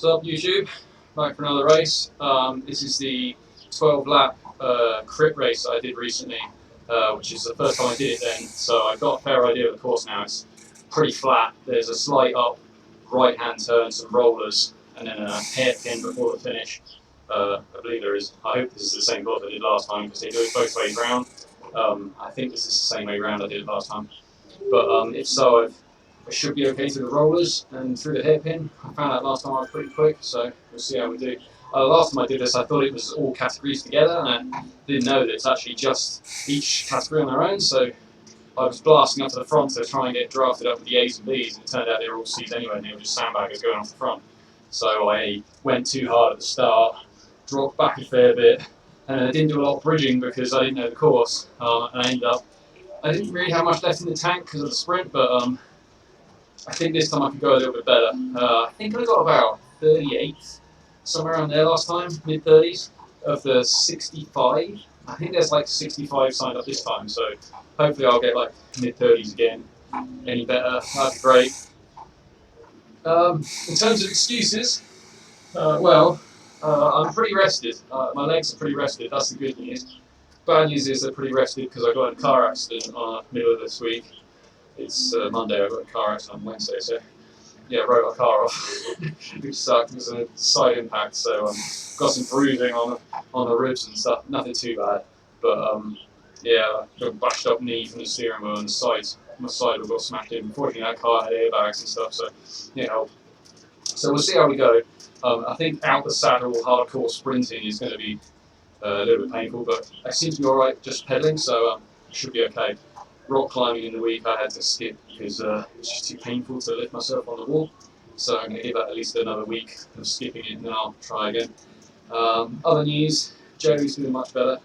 What's up, YouTube? Back for another race. This is the 12 lap crit race I did recently, which is the first time I did it then, so I've got a fair idea of the course now. It's pretty flat. There's a slight up right hand turn, some rollers, and then a hairpin before the finish. I believe there is. I hope this is the same course I did last time because they do it both ways round. I think this is the same way round I did it last time. But if so, I should be okay through the rollers and through the hairpin. I found out last time I was pretty quick, so we'll see how we do. Last time I did this, I thought it was all categories together, and I didn't know that it's actually just each category on their own. So I was blasting up to the front to try and get drafted up with the A's and B's, and it turned out they were all C's anyway, and they were just sandbaggers going off the front. So I went too hard at the start, dropped back a fair bit, and I didn't do a lot of bridging because I didn't know the course, and I ended up, I didn't really have much left in the tank because of the sprint, but I think this time I could go a little bit better. I think I got about 38, somewhere around there last time, mid-30s, of the 65. I think there's like 65 signed up this time, so hopefully I'll get like mid-30s again. Any better, that'd be great. In terms of excuses, I'm pretty rested. My legs are pretty rested, that's the good news. Bad news is they're pretty rested because I got in a car accident middle of this week. It's Monday, I got a car accident on Wednesday, so yeah, wrote my car off, which sucked. It was a side impact, so got some bruising on the ribs and stuff, nothing too bad, but yeah, I got a bashed up knee from the steering wheel and the sides, my side got smacked in. Unfortunately that car had airbags and stuff, so yeah. So we'll see how we go. I think out the saddle hardcore sprinting is going to be a little bit painful, but I seem to be alright just pedaling, so it should be okay. Rock climbing in the week I had to skip because it's just too painful to lift myself on the wall, so I'm going to give that at least another week of skipping it and then I'll try again. Other news, Joey's doing much better.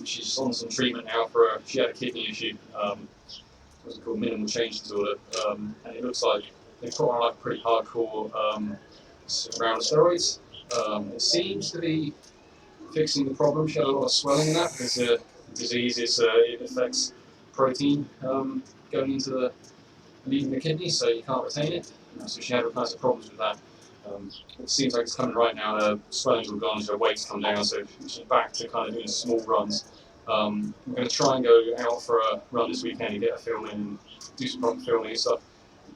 She's on some treatment now for she had a kidney issue, what's it called, minimal change disorder, and it looks like they put her on like pretty hardcore round of steroids. It seems to be fixing the problem. She had a lot of swelling in that because the disease it affects protein going into leaving the kidney, so you can't retain it. So she had all kinds of problems with that. It seems like it's coming right now. Her swelling's all gone, so her weight's come down, so she's back to kind of doing small runs. I'm going to try and go out for a run this weekend and get her filming and do some proper filming and stuff.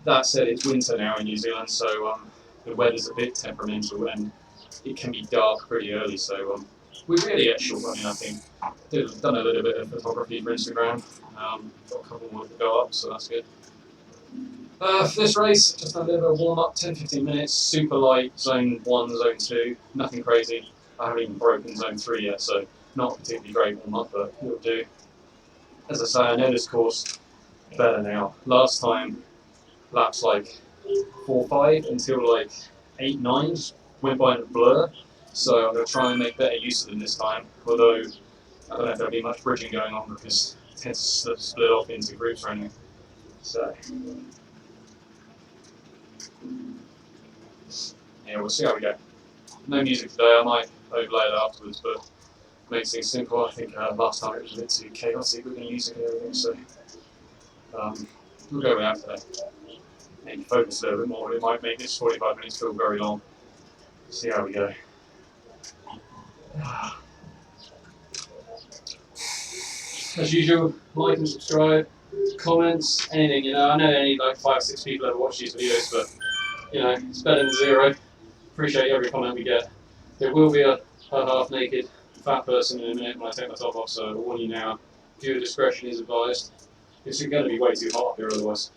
That said, it's winter now in New Zealand, so the weather's a bit temperamental and it can be dark pretty early, so we really get short running, I think. Done a little bit of photography for Instagram, got a couple more to go up, so that's good. For this race, just a little bit of warm-up, 10-15 minutes, super light, zone 1, zone 2, nothing crazy. I haven't even broken zone 3 yet, so not a particularly great warm-up, but it'll do. As I say, I know this course better now. Last time, laps like 4-5 until like 8-9 went by in a blur. So I'm going to try and make better use of them this time, although I don't know if there'll be much bridging going on because it tends to split off into groups or anything. So, yeah, we'll see how we go. No music today, I might overlay it afterwards, but makes things simple. I think last time it was a bit too chaotic with the music and everything, so we'll go with that today. Maybe focus a little bit more, it might make this 45 minutes feel very long. See how we go. As usual, like and subscribe, comments, anything, I know only like 5 or 6 people ever watch these videos, but it's better than 0. Appreciate every comment we get. There will be a half-naked fat person in a minute when I take my top off, so I'll warn you now, viewer discretion is advised. It's going to be way too hot up here otherwise.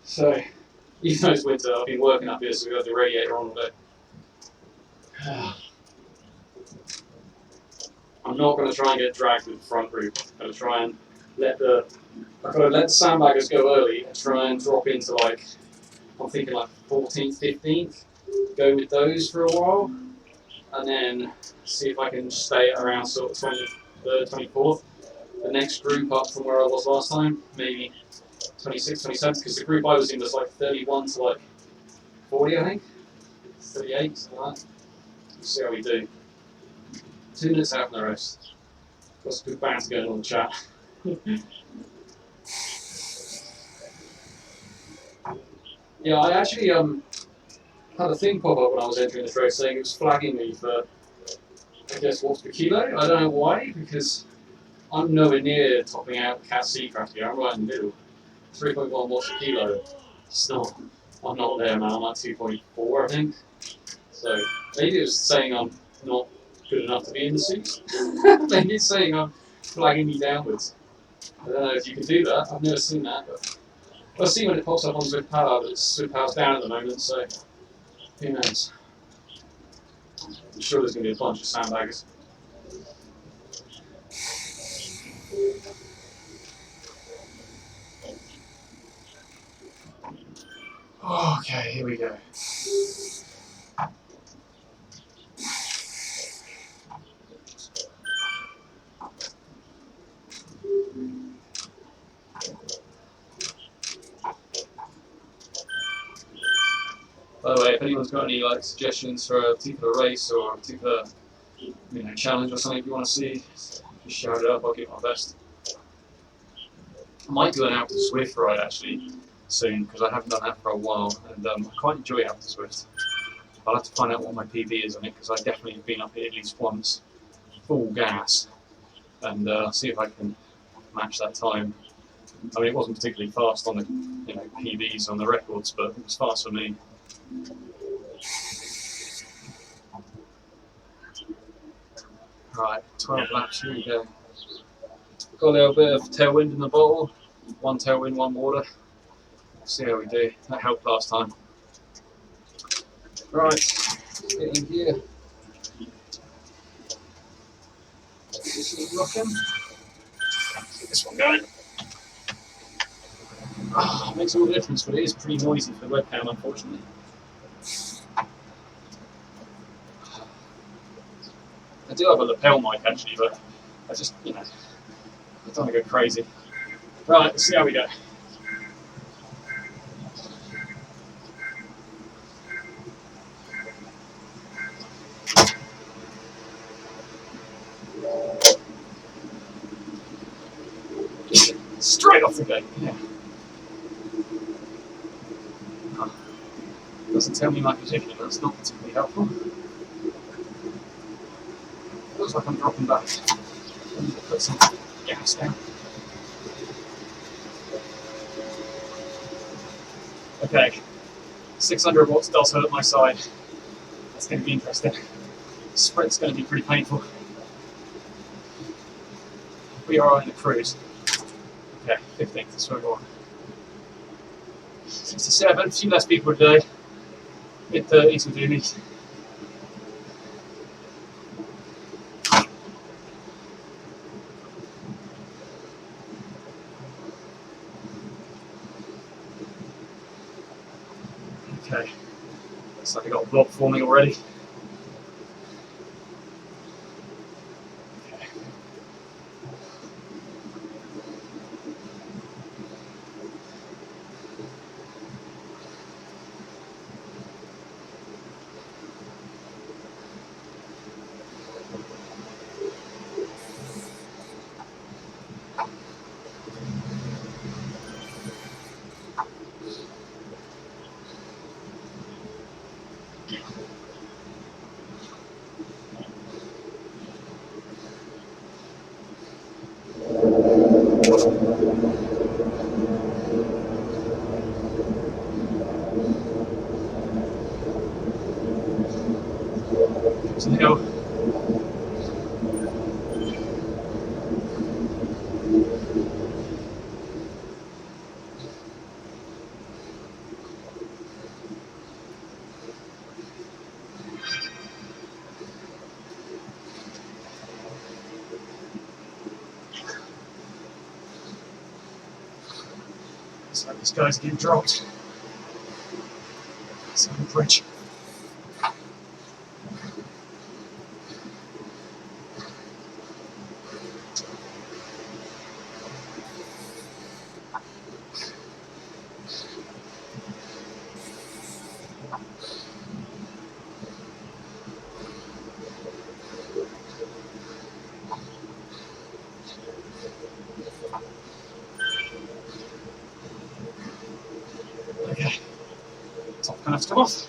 So, even though it's winter, I've been working up here, so we've got the radiator on all day. I'm not going to try and get dragged with the front group. I'm going to try and let the sandbaggers go early and try and drop into like, I'm thinking like 14th, 15th. Go with those for a while, and then see if I can stay around sort of 23rd, 24th. The next group up from where I was last time, maybe 26th, 27th, because the group I was in was like 31 to like 40, I think. 38, something like that. We'll see how we do. 2 minutes out from the rest. Got some good banter going on in the chat. Yeah, I actually had a thing pop up when I was entering the trail saying it was flagging me for, I guess, watts per kilo. I don't know why, because I'm nowhere near topping out Cat Seacraft here. I'm right in the middle. 3.1 watts per kilo. It's not, I'm not there, man. I'm at 2.4, I think. So maybe it was saying I'm not good enough to be in the suit. Maybe it's saying I'm flagging me downwards. I don't know if you can do that. I've never seen that, but I'll see when it pops up on Zwift Power, but Zwift Power's down at the moment, so who knows. I'm sure there's going to be a bunch of sandbaggers. Okay, here we go. By the way, if anyone's got any like suggestions for a particular race or a particular challenge or something you want to see, just shout it up. I'll give my best. I might do an out to Zwift ride actually soon because I haven't done that for a while, and I quite enjoy out to Zwift. I'll have to find out what my PB is on it because I definitely have been up here at least once, full gas, and see if I can match that time. I mean, it wasn't particularly fast on the PBs on the records, but it was fast for me. Right, 12 laps, here we go. Got a little bit of tailwind in the bottle. One tailwind, one water. Let's see how we do. That helped last time. Right, let's get in here. This is rocking. Let's get this one going. Oh, makes all the difference, but it is pretty noisy for the webcam, unfortunately. I do have a lapel mic actually, but I just, I don't want to go crazy. Right, let's see how we go. Straight off the gate, yeah. Oh, doesn't tell me my position, that's not particularly helpful. Looks like I'm dropping back. I need to put some gas down. Okay, 600 watts does hurt my side. That's going to be interesting. Sprint's going to be pretty painful. We are in the cruise. Okay, 15th, that's where we're going. 67, a few less people today. Mid-30s will do me. Okay, looks like I got a blob forming already. Okay. To the hill. So this guy's getting dropped. It's on the bridge. Okay, top gonna have to come off.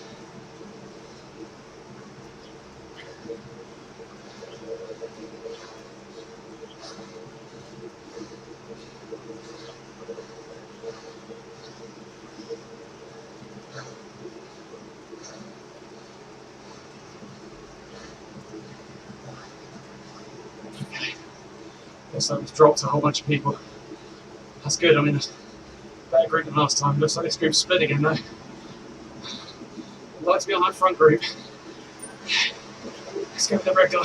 Looks like we've dropped a whole bunch of people. That's good, I'm in a better group than last time. Looks like this group's split again though. I'd like to be on that front group. Let's go with the red guy.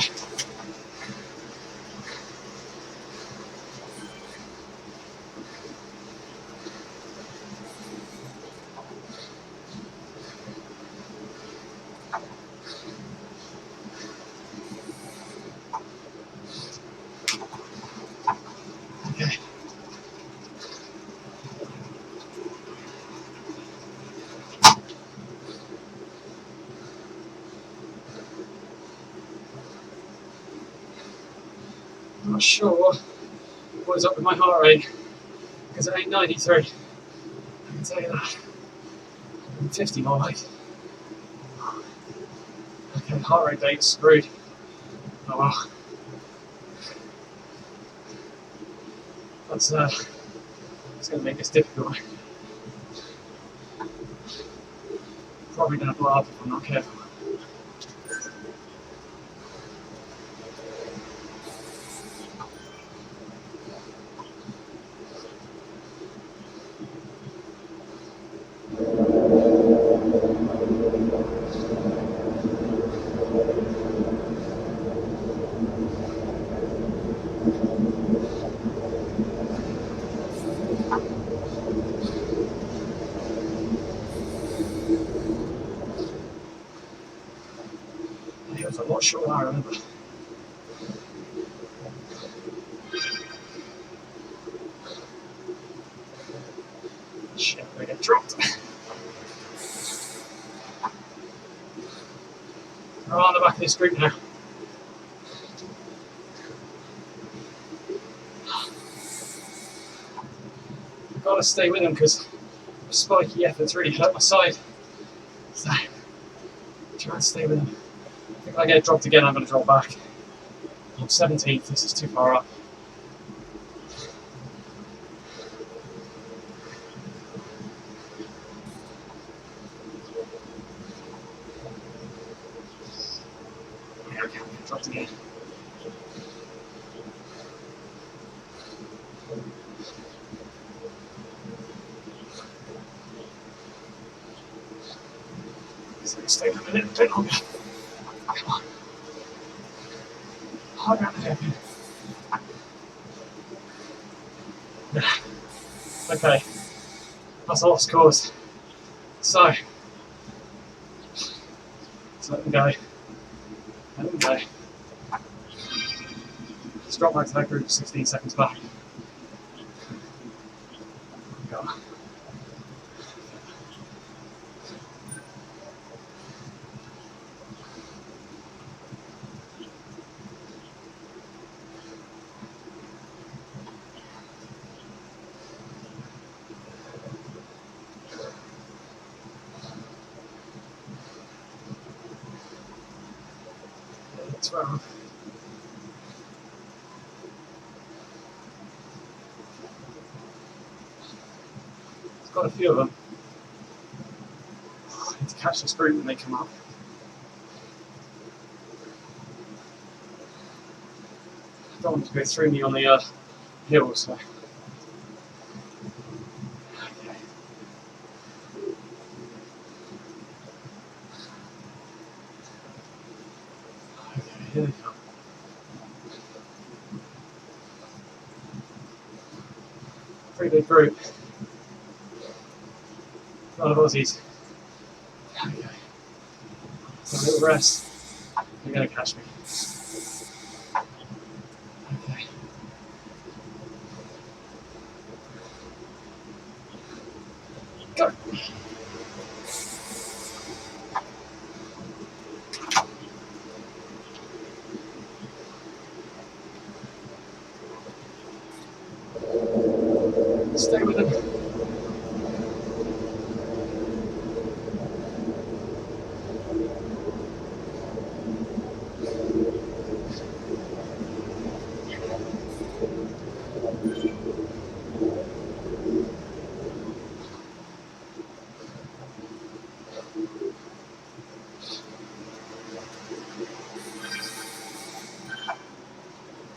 Okay. I'm not sure what is up with my heart rate, because it ain't 93. I can tell you that. 50 more like. Okay, heart rate data's screwed. Oh well. That's going to make this difficult. Probably going to blow up if I'm not careful. It was a lot shorter than I remember. Shit, I'm going to get dropped. We're on the back of this group now. I've got to stay with them because the spiky efforts really hurt my side. So, try and stay with them. If I get dropped again, I'm going to drop back. I'm 17th, this is too far up. Yeah, okay, I'm going to drop again. So stay with them a little bit longer. Come on. Hard around the hairpin. Okay, that's a lost cause. So let them go. Let them go. Let's drop back to that group 16 seconds back. Go. That's right. There's got a few of them. I need to catch this group when they come up. I don't want them to go through me on the hill, so. Okay. Okay, here they come. Pretty big group. A lot of Aussies. Okay. So a little rest. You're going to catch me. Okay. Go. Stay with him.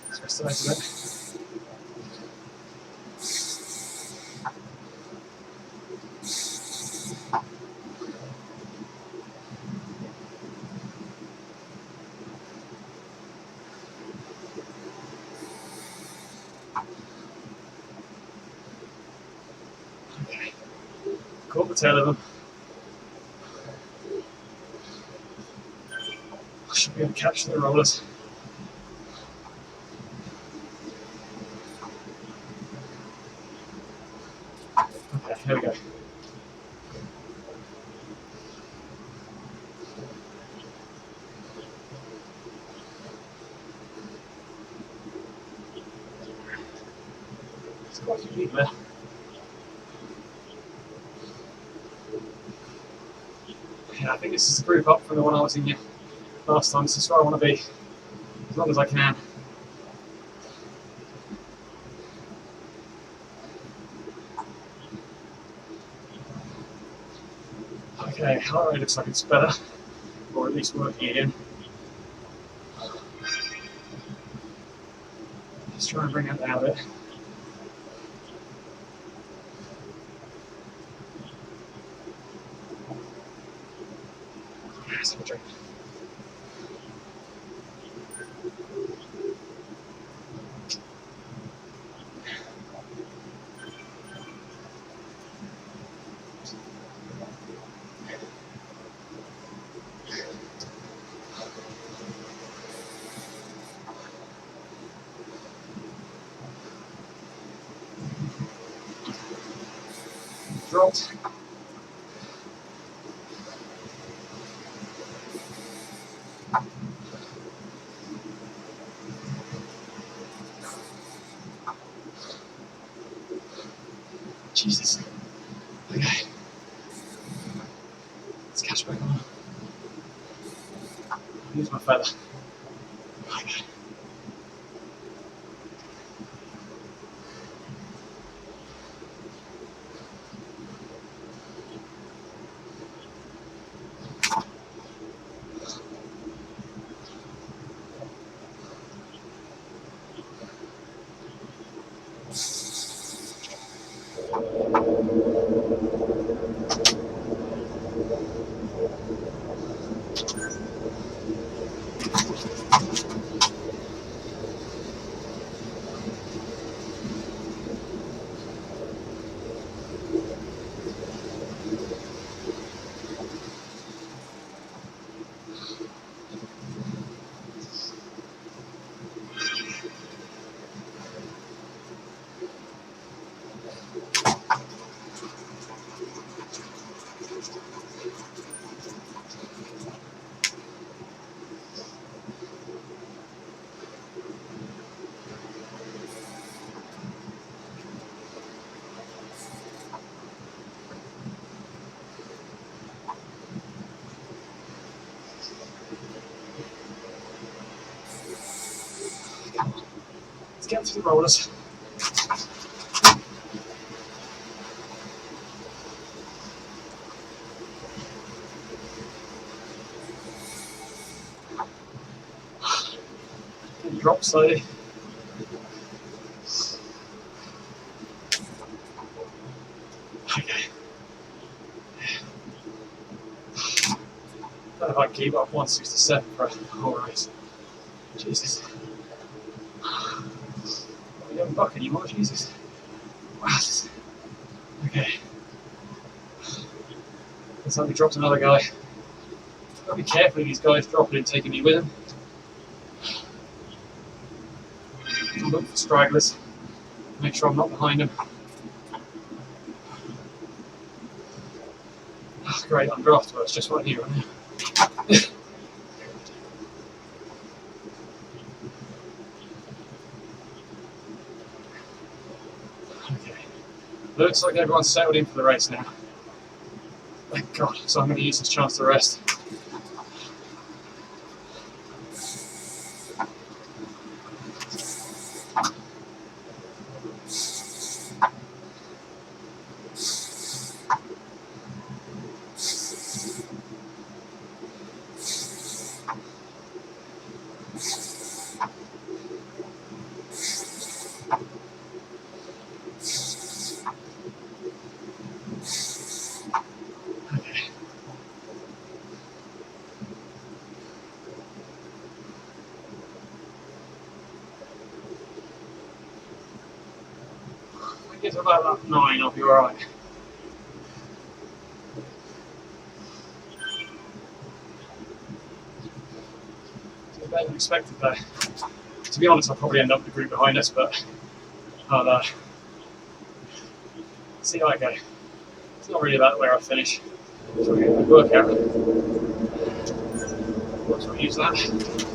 Let's rest the rest of it. Okay. Caught the tail of them. I should be able to catch the rollers. Okay, here we go. There's quite a few people there. Yeah, I think this is a group up from the one I was in last time. This is where I want to be, as long as I can. Okay, heart rate looks like it's better, or at least working again. Let's try and bring it down a bit. Let's have a drink. Dropped. Jesus. Okay. Let's catch back on. Use my feather. Okay. Let's get to the rollers. And drop slowly. Okay. I don't know if I can keep up 167 for the whole race. Jesus. We don't buck anymore, Jesus. Wow. Okay. Looks like we dropped another guy. Gotta be careful of these guys dropping and taking me with them. Look for stragglers. Make sure I'm not behind them. Oh, great, I'm draft works just right here, right now. Okay. Looks like everyone's settled in for the race now. Thank God. So I'm going to use this chance to rest. Get to about lap 9, I'll be alright. Better than expected there. To be honest, I'll probably end up with the group behind us, but I'll see how I go. It's not really about where I finish. It's really a good workout. Let's use that.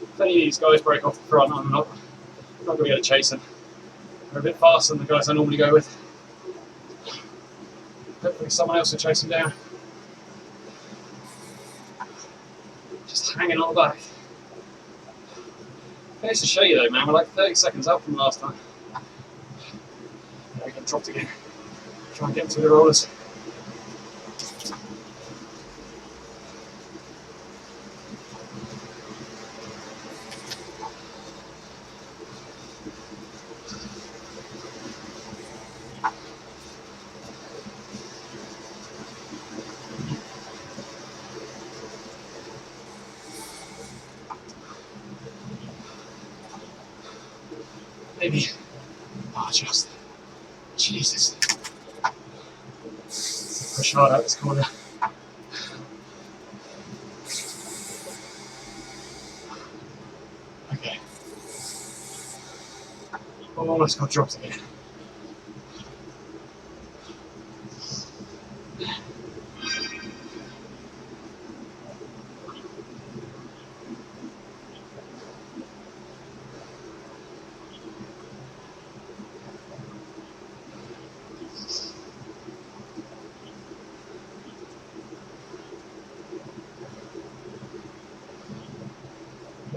If any of these guys break off the front, I'm not going to be able to chase them. They're a bit faster than the guys I normally go with. Hopefully someone else will chase them down. Just hanging on the back. Nice to show you though, man, we're like 30 seconds up from last time. There we go, dropped again. Try and get to the rollers. Maybe, oh just, Jesus. Push hard out this corner. Okay. Oh, almost got dropped again.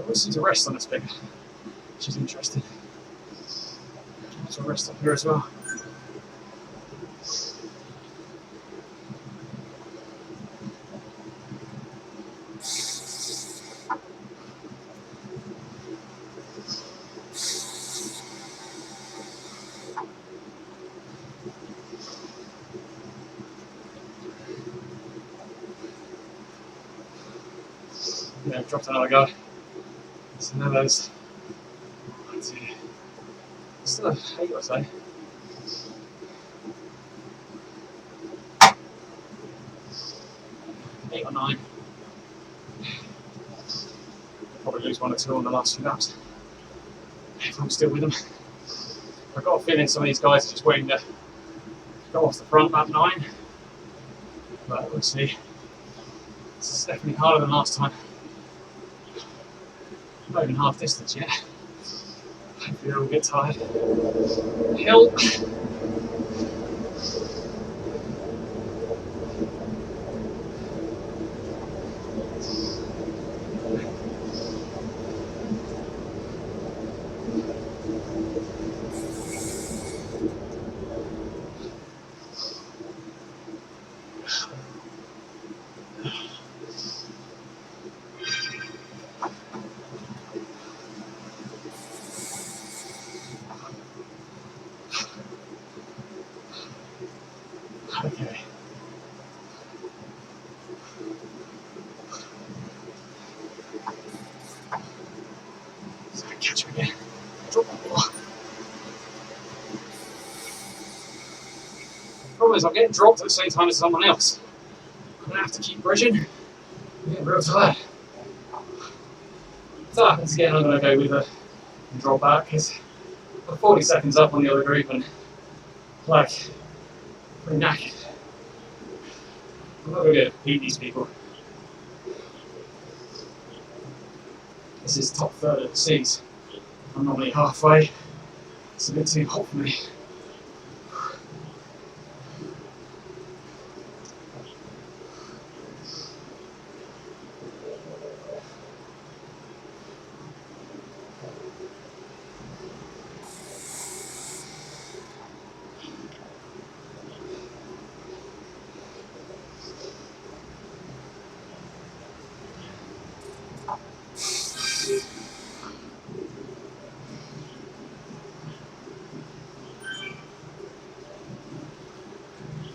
This is a rest on this bit, which is interesting. There's a rest up here as well. Yeah, dropped another guy. So now there's still a 8 or so. Eight or 9. Probably lose 1 or 2 on the last few laps. If I'm still with them. I've got a feeling some of these guys are just waiting to go off the front lap 9. But we'll see. This is definitely harder than last time. Not even half distance yet. Hopefully they'll get tired. Hill. Okay. So I catch him again. Drop the ball. Problem is I'm getting dropped at the same time as someone else. I'm gonna have to keep bridging. I'm getting real tired. If that happens again, I'm gonna go with a drop back because I'm 40 seconds up on the other group and like pretty knackered. I'm not going to beat these people. This is top third of the seas. I'm normally halfway. It's a bit too hot for me.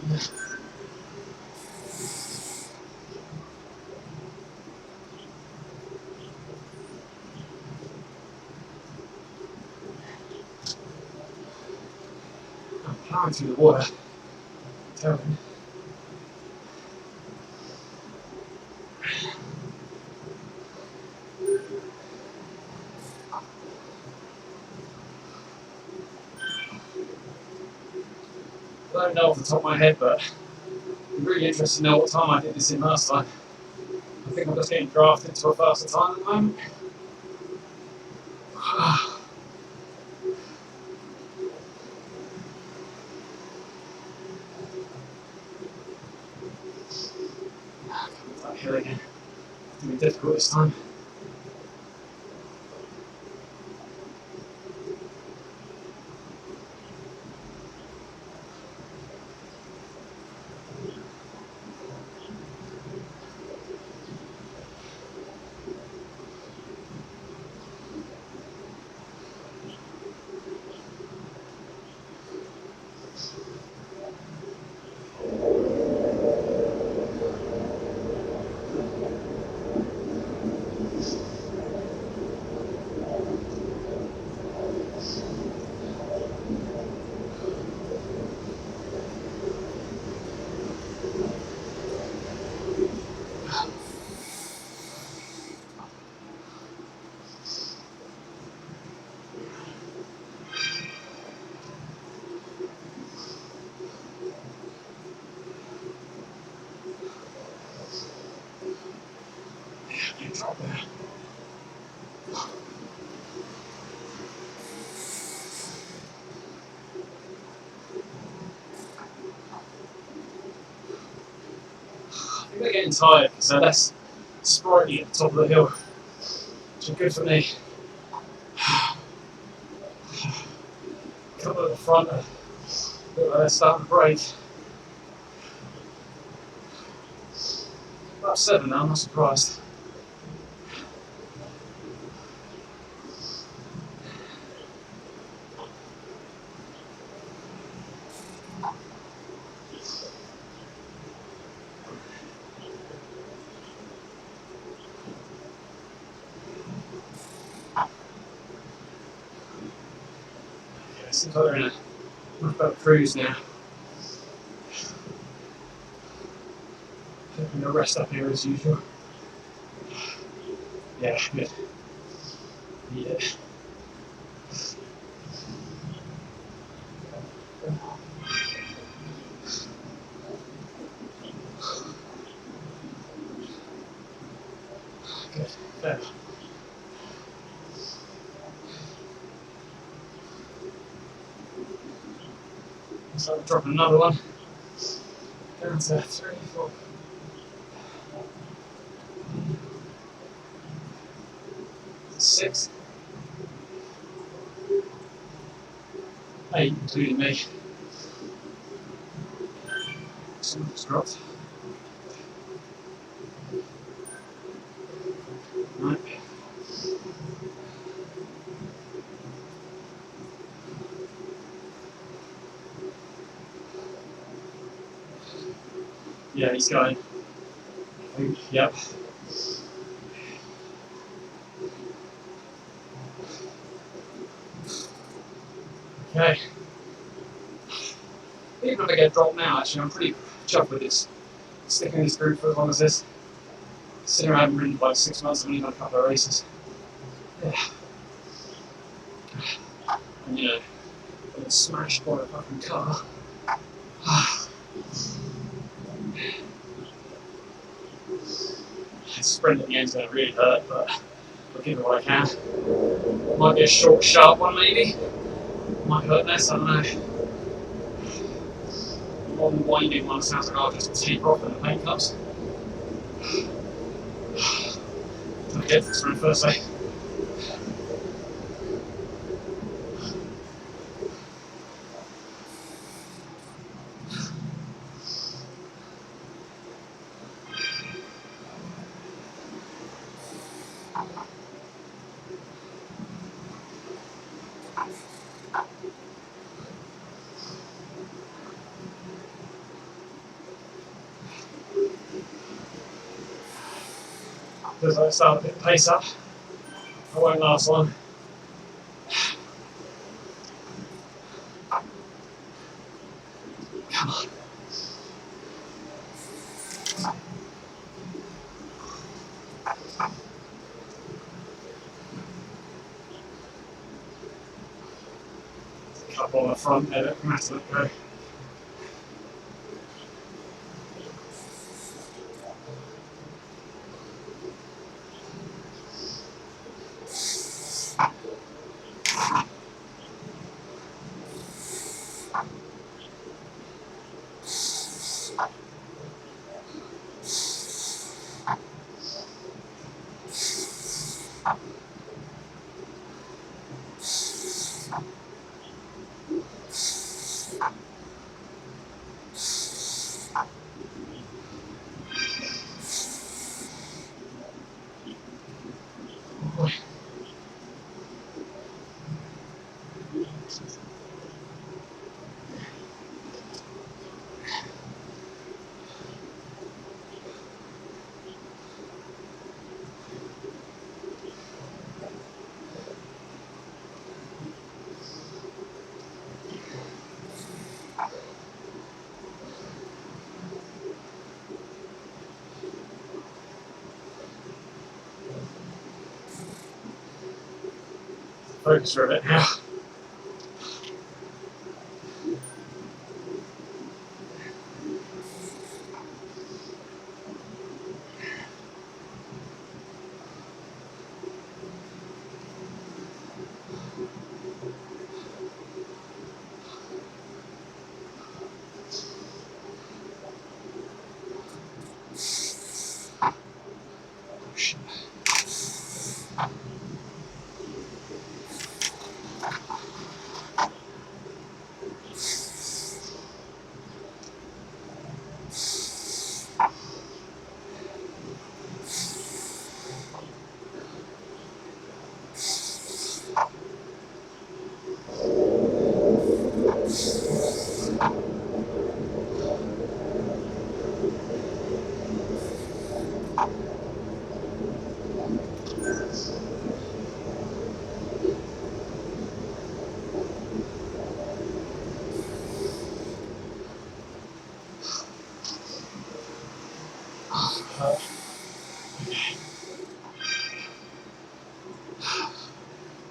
I'm plowing through the water. Tell me. I don't know off the top of my head, but I'm really interested to know what time I did this in last time. I think I'm just getting drafted to a faster time at the moment. That hill again. It's going to be difficult this time. Drop there. I think they're getting tired because they're less sprightly at the top of the hill, which is good for me. A couple at the front are they're starting to break. About 7 now, I'm not surprised. Yeah, it seems like they're in a much better cruise now. Taking a rest up here as usual. Yeah, good. Need it. Good. There. So I'll drop another one. Down to 3, 4. 6, 8, including me. Someone's dropped. 9. Yeah, he's going. Yep. Okay. Even if I get dropped now, actually, I'm pretty chuffed with this. Sticking in this group for as long as this. Considering I haven't ridden for like 6 months, I've only done a couple of races. Yeah. And you know, I got smashed by a fucking car. The sprint at the end's going to really hurt, but I'll give it what I can. Might be a short, sharp one, maybe. Might hurt less, I don't know. Long, winding one sounds like I'll just taper off when the pain comes. I get this from first, eh? because I start a bit of pace up. I won't last long. Come on. Couple on the front there that can have to let go. Focus for a bit now.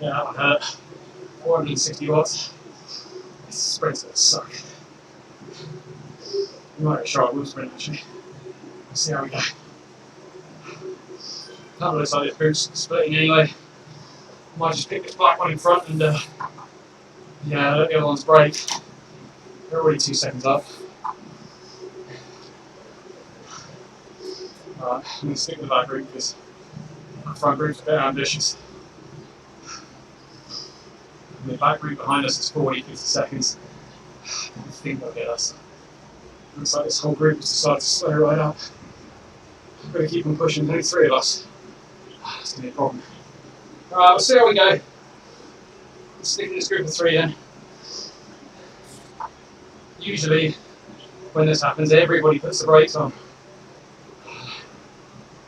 Yeah, that one hurt. 460 watts. This sprint's gonna suck. You might be sure I will sprint actually. We'll see how we go. Kind of looks like this boot's splitting anyway. Might just pick this black one in front and yeah, let the other ones break. They're already 2 seconds up. Alright, I'm going to stick with that group because the front group's a bit ambitious. And the back group behind us is 40, 50 seconds. I think they'll get us. Looks like this whole group has decided to slow right up. I'm going to keep on pushing, only 3 of us. It's going to be a problem. Alright, we'll see how we go. Let's stick in this group of 3 then. Usually, when this happens, everybody puts the brakes on.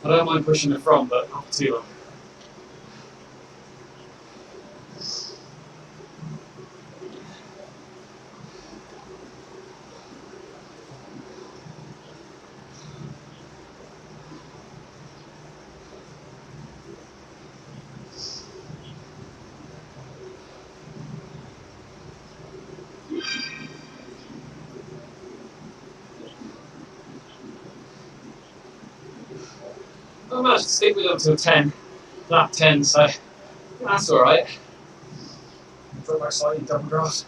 I don't mind pushing the front, but not for too long. I managed to stick with them until 10, lap 10, so that's alright. Drop back slightly, double draft.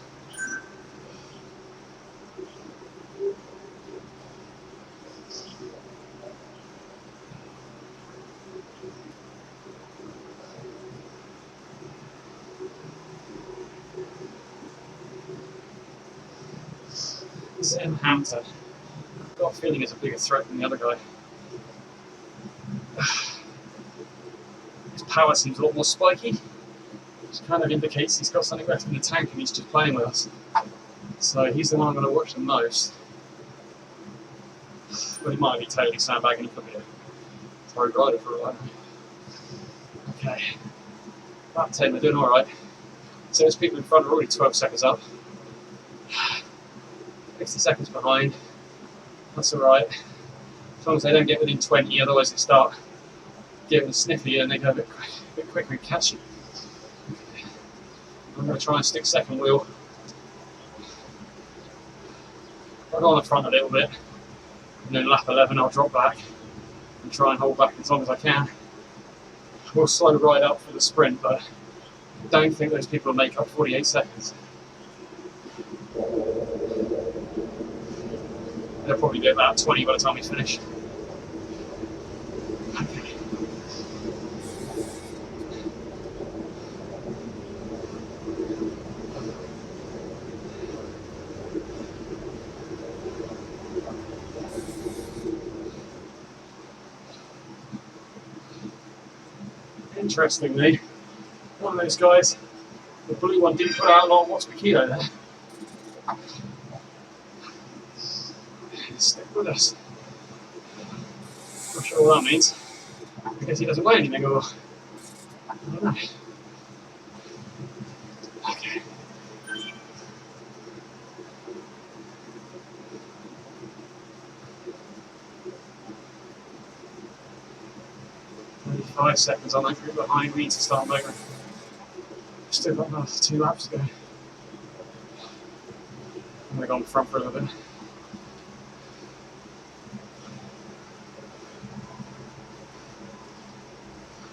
This Hampton, I've got a feeling it's a bigger threat than the other guy. His power seems a lot more spiky, which kind of indicates he's got something left in the tank and he's just playing with us. So he's the one I'm going to watch the most. But he might be totally sandbagging, he could be a pro rider for all I know. Okay, about 10, they're doing alright. So those people in front are already 12 seconds up. 50 seconds behind, that's alright. As long as they don't get within 20, otherwise they start getting sniffy and they go a bit quicker and catchy. I'm going to try and stick second wheel. I'll go on the front a little bit, and then lap 11 I'll drop back and try and hold back as long as I can. We'll slow right up for the sprint, but I don't think those people will make up 48 seconds. They'll probably be about 20 by the time we finish. Okay. Interestingly, one of those guys, the blue one, didn't put out a lot of watts per kilo there. Stick with us. Not sure what that means. I guess he doesn't weigh anything, or I don't know. Okay. Only 5 seconds on that group behind me to start measuring. Still got another 2 laps to go. I'm going to go on the front for a little bit.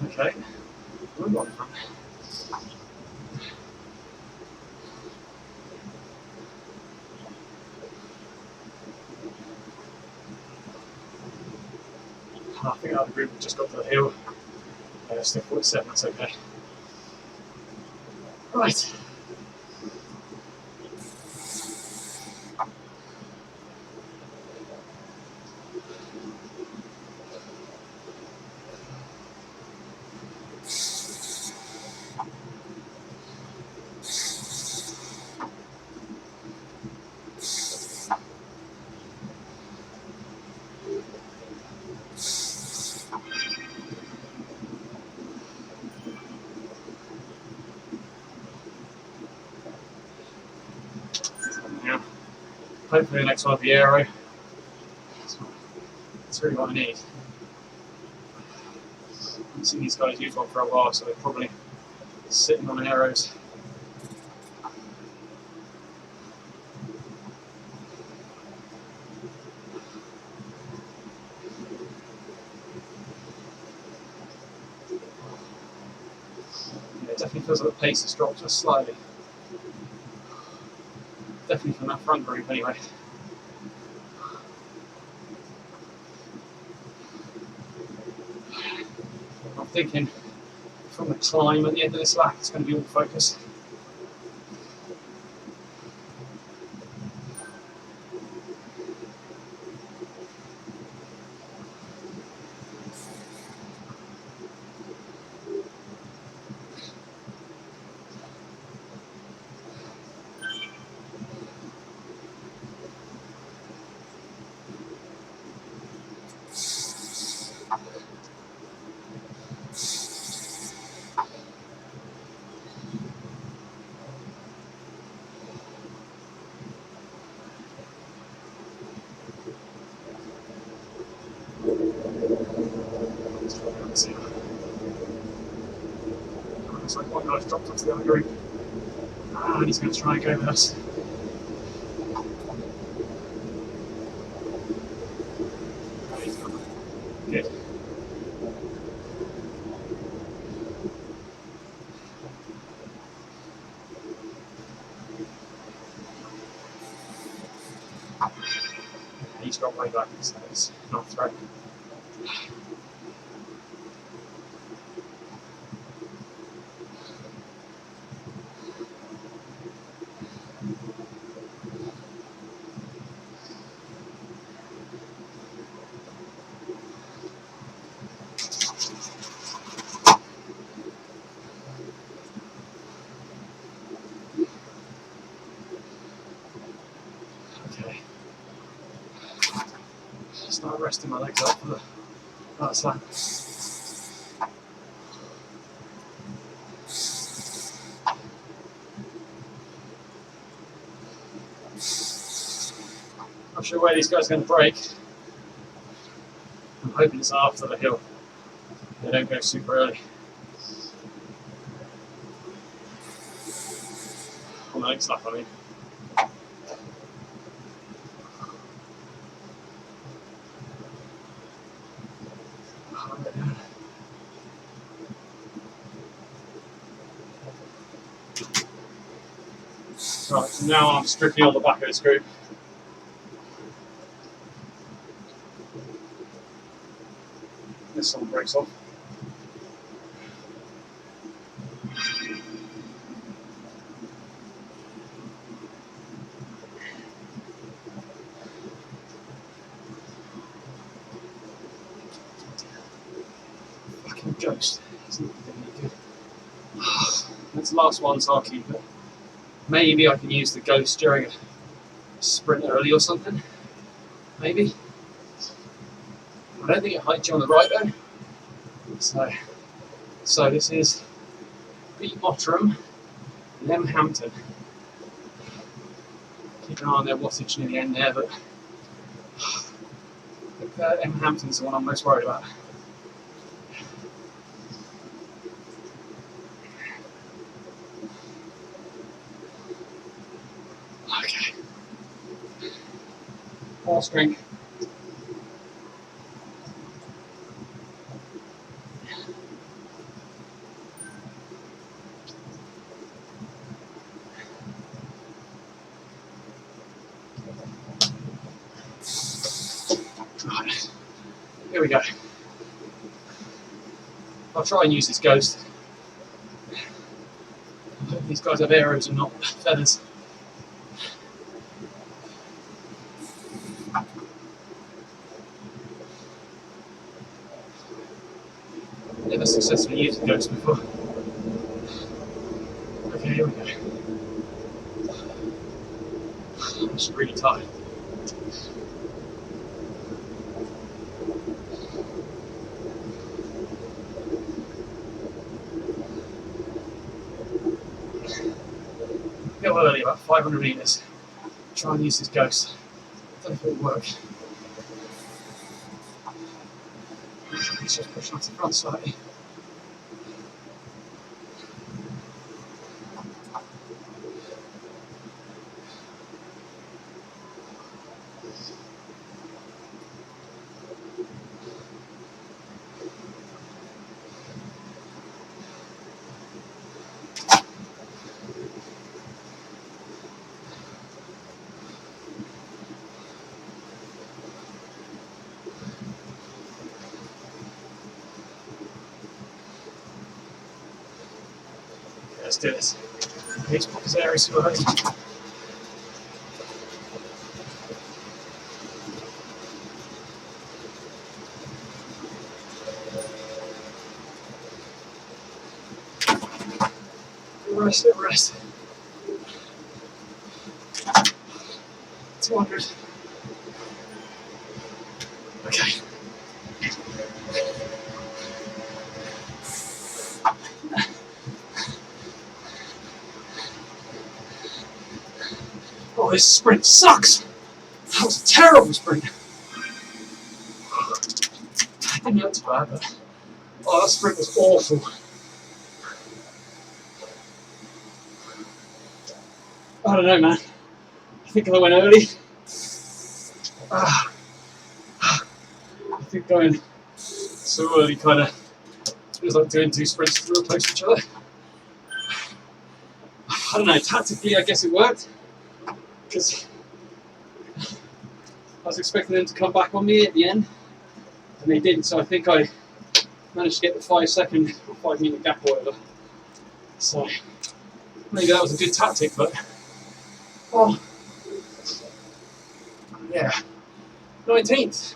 Okay, we'll go on the front. I think the other group have just got to the hill. Still 47, that's okay. Right. Hopefully the next one will be aero. That's really what I need. I haven't seen these guys use one for a while, so they're probably sitting on aeros. Yeah, it definitely feels like the pace has dropped just slightly. Definitely from that front group anyway. I'm thinking from the climb at the end of this lap it's going to be all focus. Looks like one guy's dropped off the other group. And he's going to try and go with us. Good. He's got way back, so it's not a threat. Okay. Start resting my legs up for the last lap. Not sure where these guys are going to break. I'm hoping it's after the hill. They don't go super early. On the next lap, I mean. Right, so now I'm strictly on the back of this group. This one breaks off. Fucking ghost. Isn't really good. That's the last one, so I'll keep it. Maybe I can use the ghost during a sprint early or something. Maybe. I don't think it hides you on the right though. So this is B Mottram and M Hampton. Keep an eye on their wattage near the end there, but I think M Hampton's the one I'm most worried about. Okay. Horse drink. Right. Here we go. I'll try and use this ghost. I hope these guys have arrows and not feathers. Never successfully used a ghost before. Okay, here we go. I'm just really tired. Go early, about 500 metres. Try and use this ghost. I don't know if it'll work. Let's just push off the front slightly. Let's do this. Please pop his areas too early. Rest. 200. Okay. Oh, this sprint sucks! That was a terrible sprint. I didn't look too bad, but oh, that sprint was awful. I don't know, man. I think I went early. I think going so early kind of feels like doing two sprints real close to each other. I don't know, tactically I guess it worked, because I was expecting them to come back on me at the end, and they didn't, so I think I managed to get the 5 second or 5 minute gap or whatever. So maybe that was a good tactic, but oh yeah, 19th.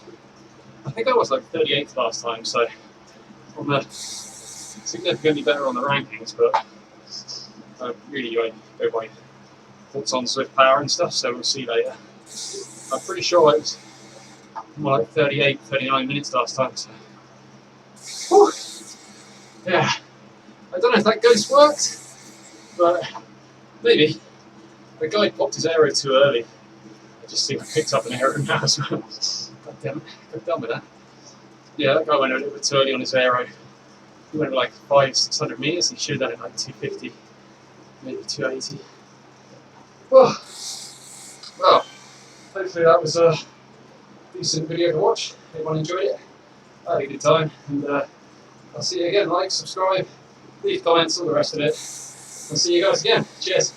I think I was like 38th last time, so I'm significantly better on the rankings, but I really go by thoughts on Zwift power and stuff, so we'll see later. I'm pretty sure it was more like 38, 39 minutes last time, so whew. Yeah, I don't know if that ghost worked, but maybe. The guy popped his aero too early. just think I picked up an aero now as well. God damn it, I'm done with that. Yeah, that guy went a little bit too early on his aero. He went like 500-600 metres, he should have done it like 250, maybe 280. Well, hopefully that was a decent video to watch. Everyone enjoyed it. I had a good time, and I'll see you again. Like, subscribe, leave comments, all the rest of it. I'll see you guys again. Cheers.